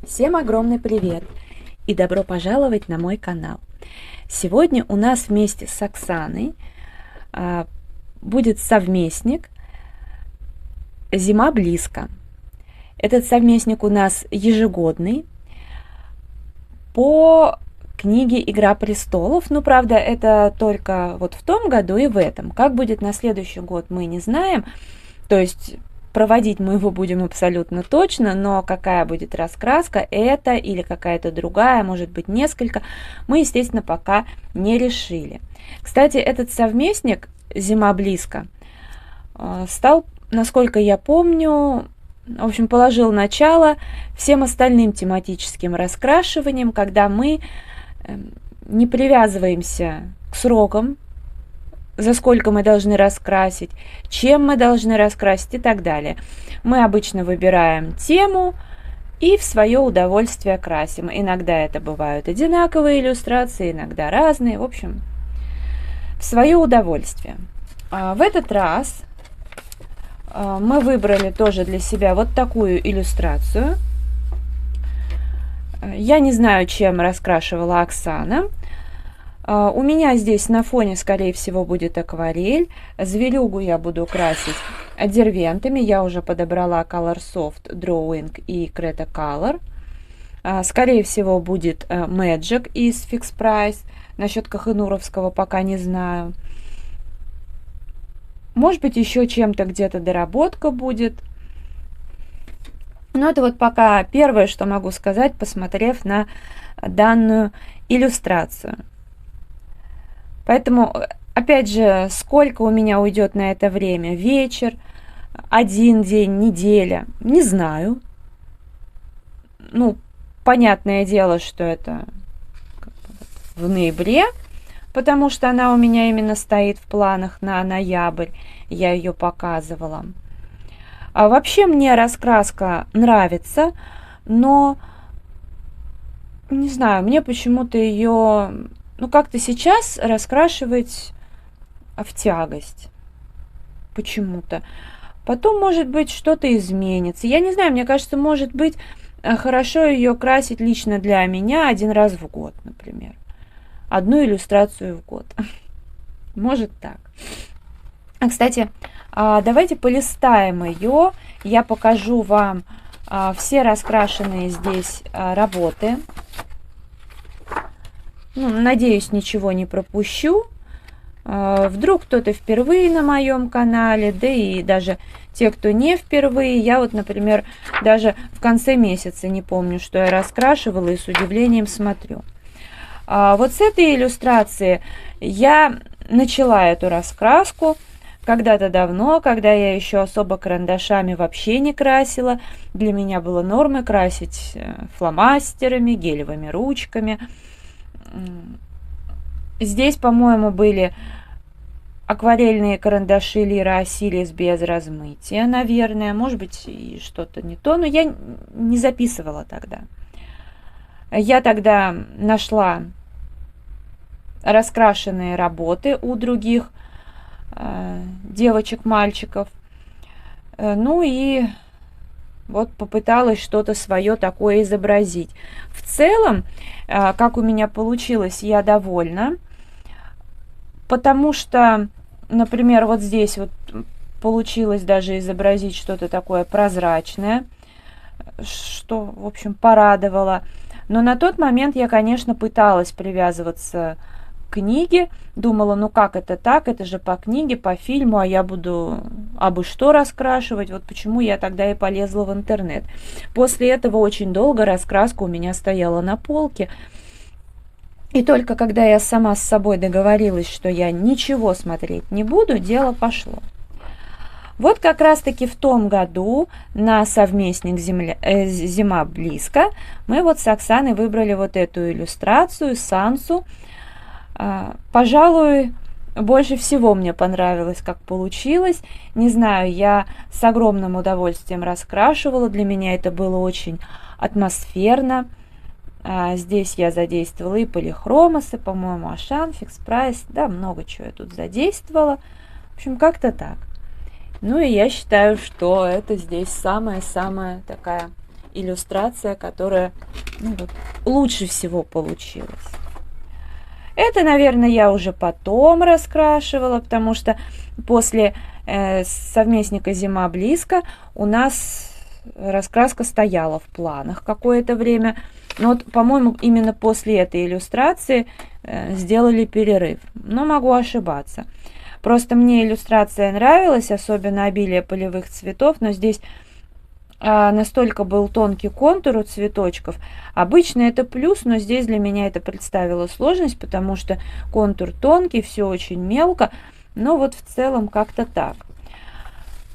Всем огромный привет и добро пожаловать на мой канал. Сегодня у нас вместе с Оксаной будет совместник «Зима близко». Этот совместник у нас ежегодный по книге «Игра престолов». Ну, правда, это только вот в том году и в этом. Как будет на следующий год, мы не знаем. То есть проводить мы его будем абсолютно точно, но какая будет раскраска, это или какая-то другая, может быть несколько, мы, естественно, пока не решили. Кстати, этот совместник «Зима близко» стал, насколько я помню, в общем, положил начало всем остальным тематическим раскрашиваниям, когда мы не привязываемся к срокам, за сколько мы должны раскрасить, чем мы должны раскрасить и так далее. Мы обычно выбираем тему и в свое удовольствие красим. Иногда это бывают одинаковые иллюстрации, иногда разные. В общем, в свое удовольствие. В этот раз мы выбрали тоже для себя вот такую иллюстрацию. Я не знаю, чем раскрашивала Оксана. У меня здесь на фоне, скорее всего, будет акварель. Зверюгу я буду красить дервентами. Я уже подобрала Colorsoft Drawing и Creta Color. Скорее всего, будет Magic из Fix Price. Насчет Кохануровского пока не знаю. Может быть, еще чем-то где-то доработка будет. Но это вот пока первое, что могу сказать, посмотрев на данную иллюстрацию. Поэтому, опять же, сколько у меня уйдет на это время? Вечер, один день, неделя? Не знаю. Ну, понятное дело, что это в ноябре, потому что она у меня именно стоит в планах на ноябрь. Я ее показывала. А вообще мне раскраска нравится, но, не знаю, мне почему-то ее... Ну, как-то сейчас раскрашивать в тягость почему-то. Потом, может быть, что-то изменится. Я не знаю, мне кажется, может быть, хорошо ее красить лично для меня один раз в год, например. Одну иллюстрацию в год. Может так. Кстати, давайте полистаем ее. Я покажу вам все раскрашенные здесь работы. Ну, надеюсь, ничего не пропущу. Вдруг кто-то впервые на моем канале, да и даже те, кто не впервые. Я вот, например, даже в конце месяца не помню, что я раскрашивала, и с удивлением смотрю. Вот с этой иллюстрации я начала эту раскраску когда-то давно, когда я еще особо карандашами вообще не красила. Для меня было нормой красить фломастерами, гелевыми ручками. Здесь, по-моему, были акварельные карандаши Лира Осилис без размытия, наверное. Может быть, и что-то не то, но я не записывала тогда. Я тогда нашла раскрашенные работы у других девочек-мальчиков. Ну и вот попыталась что-то свое такое изобразить. В целом, как у меня получилось, я довольна. Потому что, например, вот здесь вот получилось даже изобразить что-то такое прозрачное, что, в общем, порадовало. Но на тот момент я, конечно, пыталась привязываться к книге. Думала, ну как это так? Это же по книге, по фильму, а я буду абы что раскрашивать. Вот почему я тогда и полезла в интернет. После этого очень долго раскраска у меня стояла на полке. И только когда я сама с собой договорилась, что я ничего смотреть не буду, дело пошло. Вот как раз-таки в том году на совместник «Зима близко» мы вот с Оксаной выбрали вот эту иллюстрацию, Сансу. Пожалуй, больше всего мне понравилось, как получилось. Не знаю, я с огромным удовольствием раскрашивала. Для меня это было очень атмосферно. Здесь я задействовала и полихромосы, по-моему, Ашан, Фикс Прайс. Да, много чего я тут задействовала. В общем, как-то так. Ну и я считаю, что это здесь самая-самая такая иллюстрация, которая вот, лучше всего получилась. Это, наверное, я уже потом раскрашивала, потому что после совместника «Зима близко» у нас раскраска стояла в планах какое-то время. Но вот, по-моему, именно после этой иллюстрации сделали перерыв. Но могу ошибаться. Просто мне иллюстрация нравилась, особенно обилие полевых цветов, но здесь настолько был тонкий контур у цветочков. Обычно это плюс, но здесь для меня это представило сложность, потому что контур тонкий, все очень мелко, но вот в целом как-то так.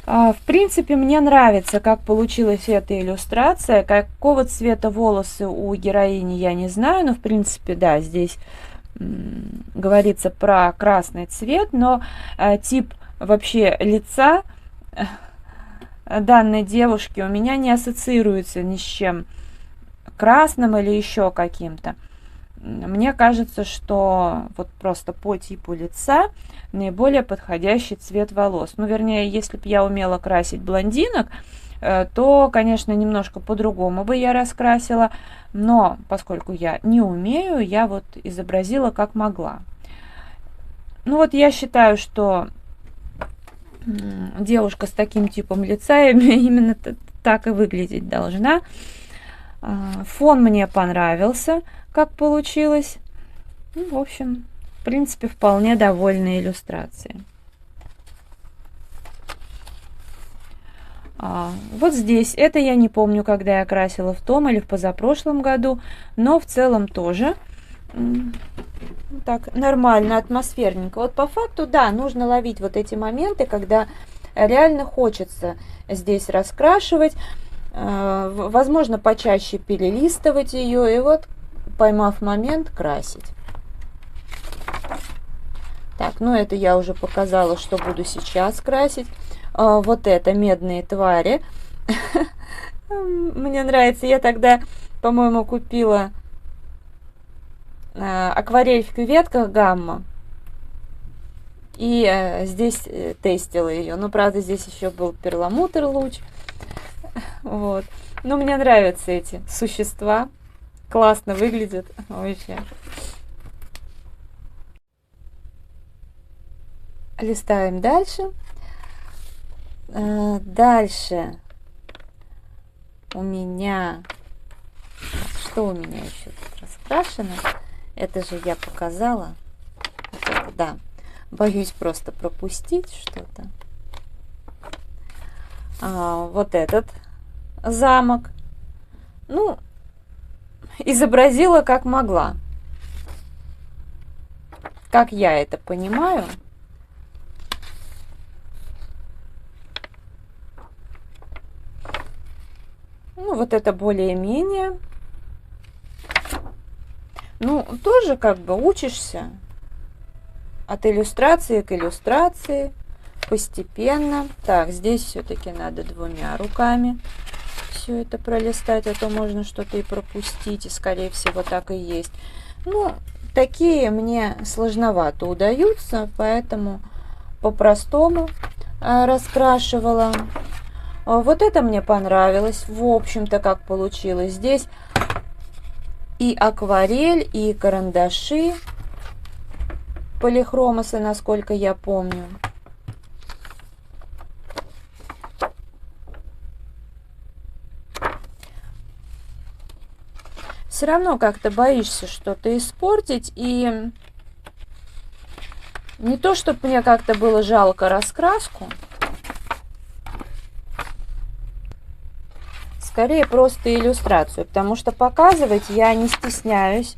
В принципе, мне нравится, как получилась эта иллюстрация. Какого цвета волосы у героини я не знаю, но в принципе, да, здесь говорится про красный цвет, но тип вообще лица данной девушки у меня не ассоциируется ни с чем красным или еще каким-то. Мне кажется, что вот просто по типу лица наиболее подходящий цвет волос. Ну, вернее, если бы я умела красить блондинок, то, конечно, немножко по-другому бы я раскрасила, но поскольку я не умею, я вот изобразила как могла. Ну вот я считаю, что девушка с таким типом лица именно так и выглядеть должна. Фон мне понравился, как получилось. Ну, в общем, в принципе, вполне довольна иллюстрацией. Вот здесь, это я не помню, когда я красила, в том или в позапрошлом году, но в целом тоже так нормально, атмосферненько. Вот по факту, да, нужно ловить вот эти моменты, когда реально хочется здесь раскрашивать, возможно, почаще перелистывать ее и вот, поймав момент, красить. Так, ну это я уже показала, что буду сейчас красить. Вот это «Медные твари». Мне нравится. Я тогда, по-моему, купила акварель в кюветках «Гамма». И здесь тестила ее. Но, правда, здесь еще был перламутр луч. Вот. Но мне нравятся эти существа. Классно выглядят. Вообще. Листаем дальше. Дальше у меня... Что у меня еще тут раскрашено? Это же я показала. Да. Боюсь просто пропустить что-то. Вот этот замок. Ну, изобразила как могла. Как я это понимаю. Ну, вот это более-менее. Ну, тоже как бы учишься от иллюстрации к иллюстрации постепенно. Так, здесь все-таки надо двумя руками все это пролистать, а то можно что-то и пропустить, и скорее всего так и есть. Ну, такие мне сложновато удаются, поэтому по-простому раскрашивала. Вот это мне понравилось, в общем-то, как получилось. Здесь и акварель, и карандаши полихромосы, насколько я помню. Все равно как-то боишься что-то испортить, и не то, чтобы мне как-то было жалко раскраску, скорее просто иллюстрацию, потому что показывать я не стесняюсь.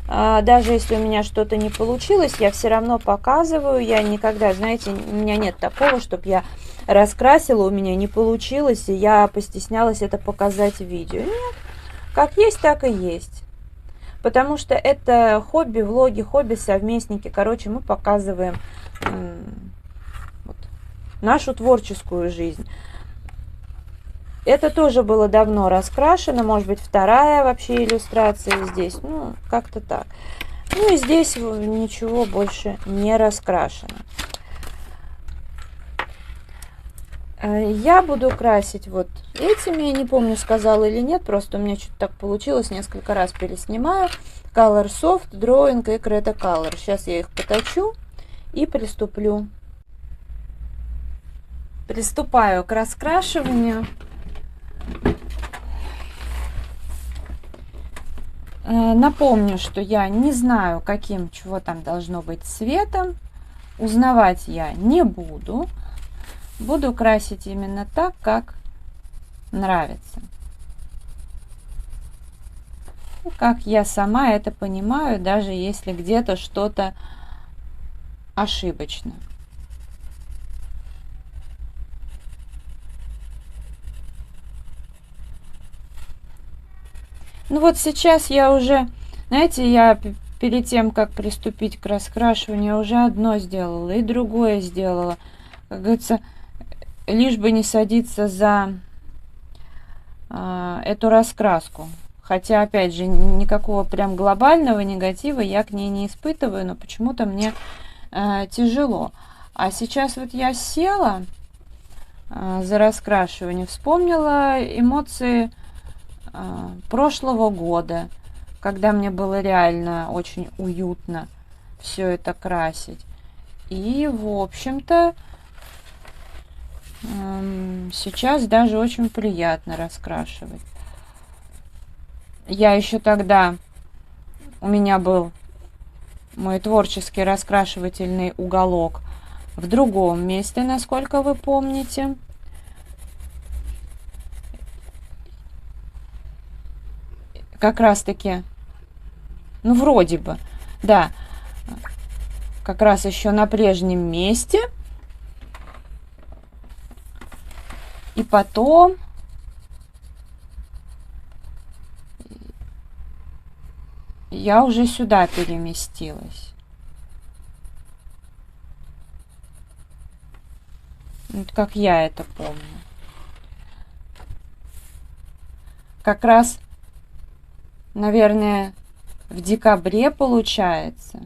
Даже если у меня что-то не получилось, я все равно показываю. Я никогда, знаете, у меня нет такого, чтобы я раскрасила, у меня не получилось, и я постеснялась это показать в видео. Нет, как есть, так и есть. Потому что это хобби, влоги, хобби-совместники. Короче, мы показываем вот, нашу творческую жизнь. Это тоже было давно раскрашено, может быть, вторая вообще иллюстрация здесь, ну, как-то так. Ну и здесь ничего больше не раскрашено. Я буду красить вот этими, я не помню, сказала или нет, просто у меня что-то так получилось, несколько раз переснимаю. Color Soft, Drawing и Creta Color. Сейчас я их поточу и приступлю. Приступаю к раскрашиванию. Напомню, что я не знаю, каким, чего там должно быть цветом. Узнавать я не буду. Буду красить именно так, как нравится. Как я сама это понимаю, даже если где-то что-то ошибочно. Ну вот сейчас я уже, знаете, я перед тем, как приступить к раскрашиванию, уже одно сделала и другое сделала. Как говорится, лишь бы не садиться за эту раскраску. Хотя, опять же, никакого прям глобального негатива я к ней не испытываю, но почему-то мне тяжело. А сейчас вот я села за раскрашивание, вспомнила эмоции прошлого года, когда мне было реально очень уютно все это красить. И, в общем-то, сейчас даже очень приятно раскрашивать. Я еще тогда, у меня был мой творческий раскрашивательный уголок в другом месте, насколько вы помните. Как раз таки, ну вроде бы, да, как раз еще на прежнем месте. И потом я уже сюда переместилась. Вот как я это помню. Как раз, наверное, в декабре получается.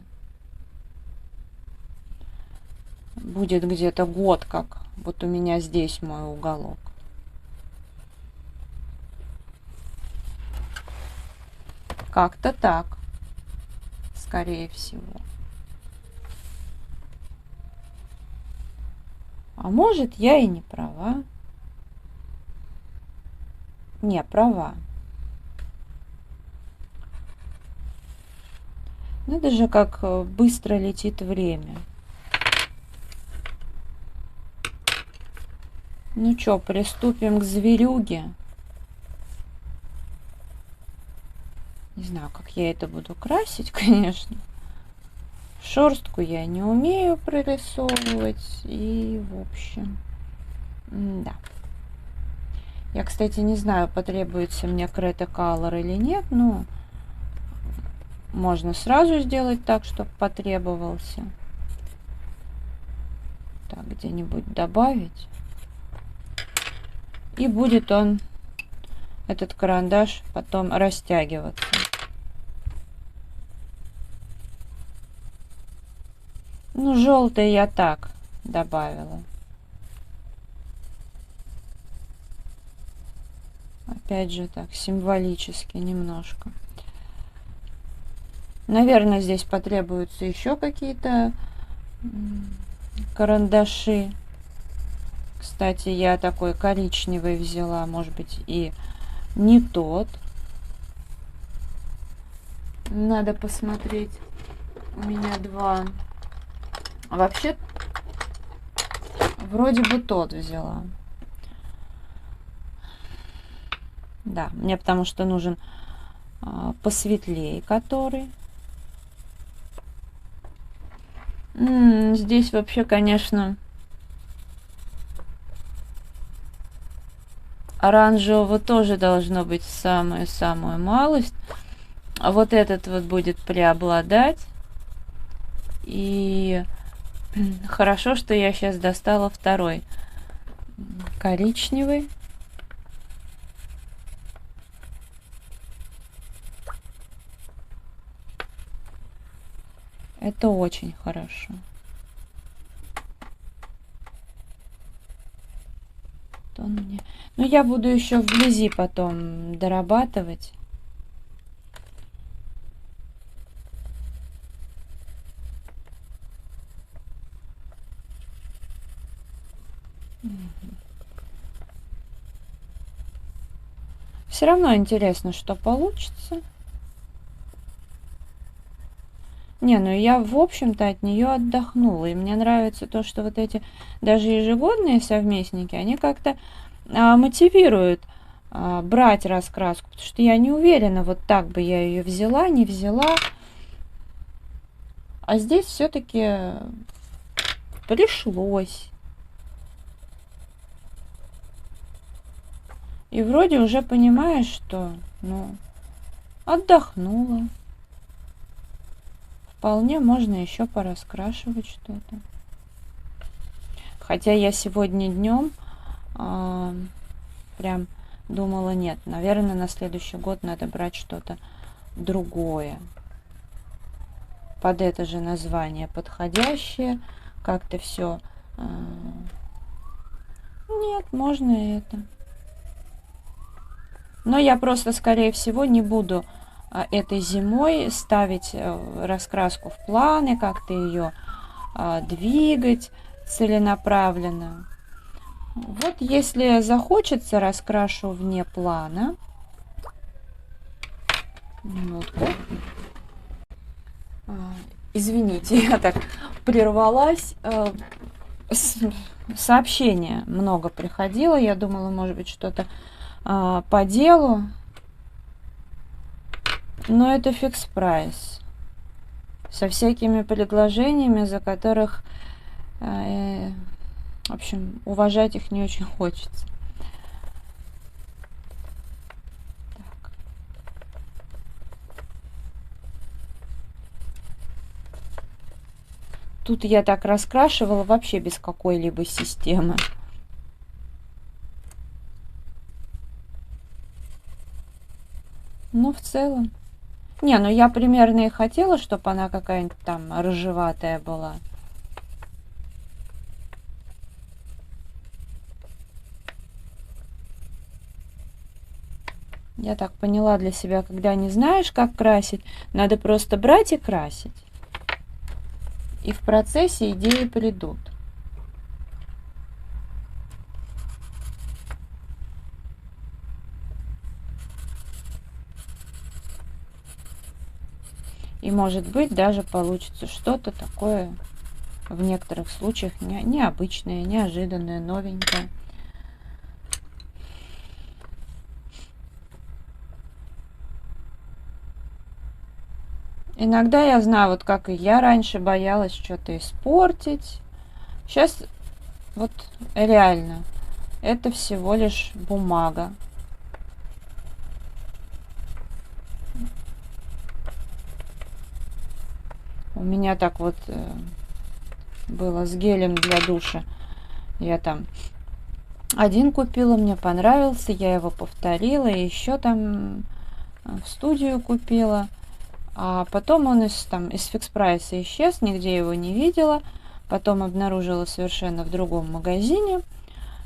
Будет где-то год, как вот у меня здесь мой уголок. Как-то так, скорее всего. А может, я и не права. Не, права. Надо же, как быстро летит время. Ну что, приступим к зверюге. Не знаю, как я это буду красить, конечно. Шерстку я не умею прорисовывать. И, в общем, да. Я, кстати, не знаю, потребуется мне Creta Color или нет, но можно сразу сделать так, чтобы потребовался. Так, где-нибудь добавить. И будет он, этот карандаш, потом растягиваться. Ну, желтый я так добавила. Опять же так, символически немножко. Наверное, здесь потребуются еще какие-то карандаши. Кстати, я такой коричневый взяла, может быть, и не тот. Надо посмотреть. У меня два. Вообще, вроде бы тот взяла. Да, мне потому что нужен посветлее который. Здесь вообще, конечно, оранжевого тоже должно быть самую-самую малость. А вот этот вот будет преобладать. И хорошо, что я сейчас достала второй коричневый. Это очень хорошо. Но я буду еще вблизи потом дорабатывать. Все равно интересно, что получится. Не, ну я, в общем-то, от нее отдохнула. И мне нравится то, что вот эти даже ежегодные совместники, они как-то мотивируют брать раскраску. Потому что я не уверена, вот так бы я ее взяла, не взяла. А здесь все-таки пришлось. И вроде уже понимаешь, что, ну, отдохнула. Вполне можно еще пораскрашивать что-то. Хотя я сегодня днем прям думала, нет, наверное, на следующий год надо брать что-то другое. Под это же название подходящее. Как-то все. Нет, можно это. Но я просто, скорее всего, не буду этой зимой ставить раскраску в планы, как-то ее двигать целенаправленно. Вот если захочется, раскрашу вне плана. Минутку. Извините, я так прервалась. Сообщения много приходило. Я думала, может быть, что-то по делу. Но это фикс прайс. Со всякими предложениями, за которых, в общем, уважать их не очень хочется. Так. Тут я так раскрашивала вообще без какой-либо системы. Ну, в целом. Не, ну я примерно и хотела, чтобы она какая-нибудь там рыжеватая была. Я так поняла для себя, когда не знаешь, как красить, надо просто брать и красить. И в процессе идеи придут. И может быть даже получится что-то такое в некоторых случаях необычное, неожиданное, новенькое. Иногда я знаю, вот как и я раньше боялась что-то испортить. Сейчас вот реально это всего лишь бумага. У меня так вот было с гелем для душа. Я там один купила, мне понравился, я его повторила, и еще там в студию купила. А потом он из фикс прайса исчез, нигде его не видела. Потом обнаружила совершенно в другом магазине.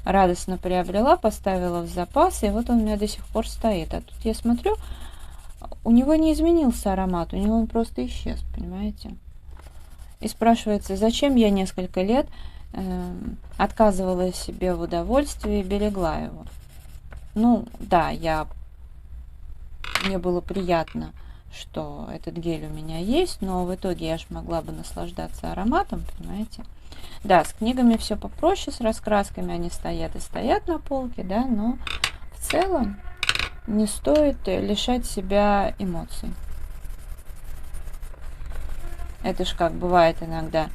Радостно приобрела, поставила в запас, и вот он у меня до сих пор стоит. А тут я смотрю, у него не изменился аромат, у него он просто исчез, понимаете? И спрашивается, зачем я несколько лет отказывала себе в удовольствии и берегла его. Ну, да, мне было приятно, что этот гель у меня есть, но в итоге я же могла бы наслаждаться ароматом, понимаете? Да, с книгами все попроще, с раскрасками они стоят и стоят на полке, да, но в целом не стоит лишать себя эмоций. Это ж как бывает иногда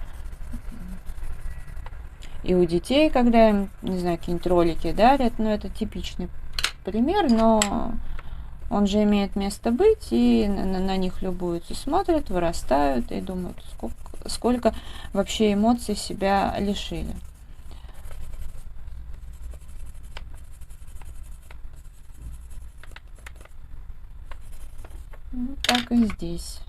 и у детей, когда им, не знаю, какие-нибудь ролики дарят, ну, это типичный пример, но он же имеет место быть, и на них любуются, смотрят, вырастают и думают, сколько вообще эмоций себя лишили. Ну, так и здесь.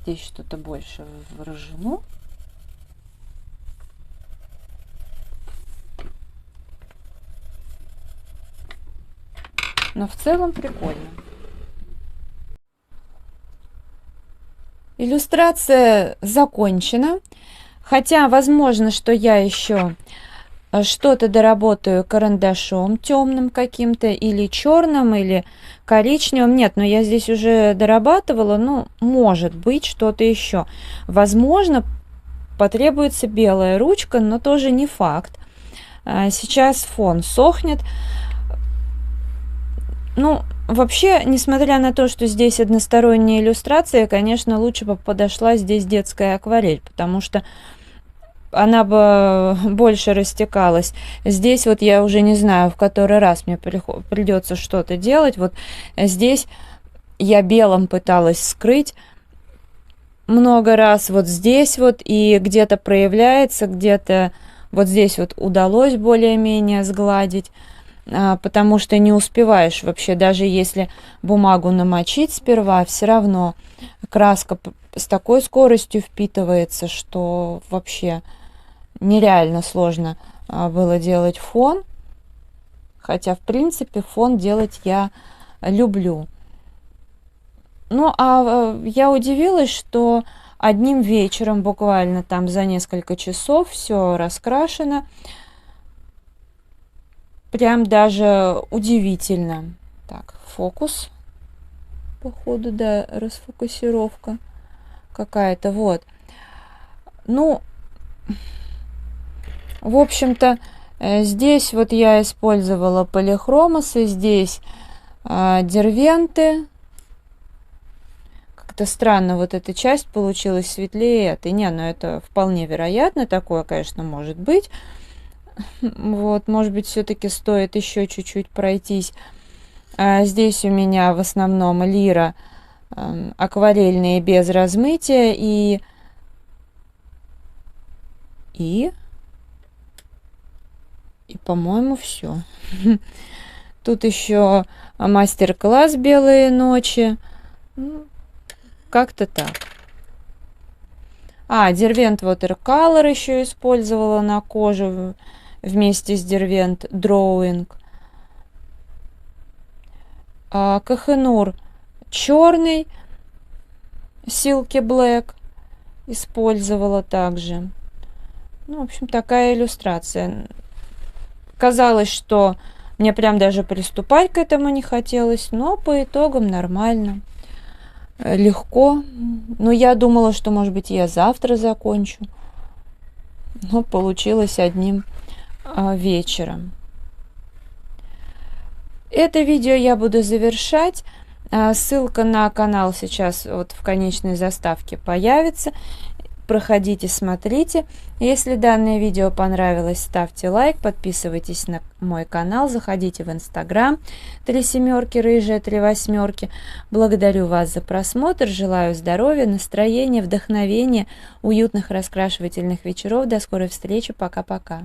здесь что-то больше выражено. Но в целом прикольно. Иллюстрация закончена. Хотя, возможно, что я еще что-то доработаю карандашом темным каким-то, или черным, или коричневым. Нет, но я здесь уже дорабатывала, ну, может быть, что-то еще. Возможно, потребуется белая ручка, но тоже не факт. Сейчас фон сохнет. Ну, вообще, несмотря на то, что здесь односторонняя иллюстрация, конечно, лучше бы подошла здесь детская акварель, потому что она бы больше растекалась. Здесь вот я уже не знаю, в который раз мне придется что-то делать. Вот здесь я белым пыталась скрыть много раз. Вот здесь вот и где-то проявляется, где-то вот здесь вот удалось более-менее сгладить. Потому что не успеваешь вообще, даже если бумагу намочить сперва, все равно краска с такой скоростью впитывается, что вообще нереально сложно было делать фон. Хотя, в принципе, фон делать я люблю. Ну, а я удивилась, что одним вечером, буквально там за несколько часов, все раскрашено. Прям даже удивительно. Так, фокус. Походу, да, расфокусировка какая-то. Вот. Ну, в общем-то, здесь вот я использовала полихромосы, здесь дервенты. Как-то странно вот эта часть получилась светлее этой. Не, но это вполне вероятно. Такое, конечно, может быть. Вот, может быть, все-таки стоит еще чуть-чуть пройтись. Здесь у меня в основном лира акварельные без размытия и по-моему, все. Тут еще мастер-класс «Белые ночи». Как-то так. Дервент Watercolor еще использовала на кожу вместе с Дервент Drawing. Kohinoor черный, Silky Black использовала также. Ну, в общем, такая иллюстрация. Казалось, что мне прям даже приступать к этому не хотелось, но по итогам нормально. Легко. Но я думала, что, может быть, я завтра закончу. Но получилось одним вечером. Это видео я буду завершать. Ссылка на канал сейчас вот в конечной заставке появится. Проходите, смотрите. Если данное видео понравилось, ставьте лайк, подписывайтесь на мой канал, заходите в Инстаграм 3 рыжая 3 Благодарю вас за просмотр, желаю здоровья, настроения, вдохновения, уютных раскрашивательных вечеров. До скорой встречи, пока-пока.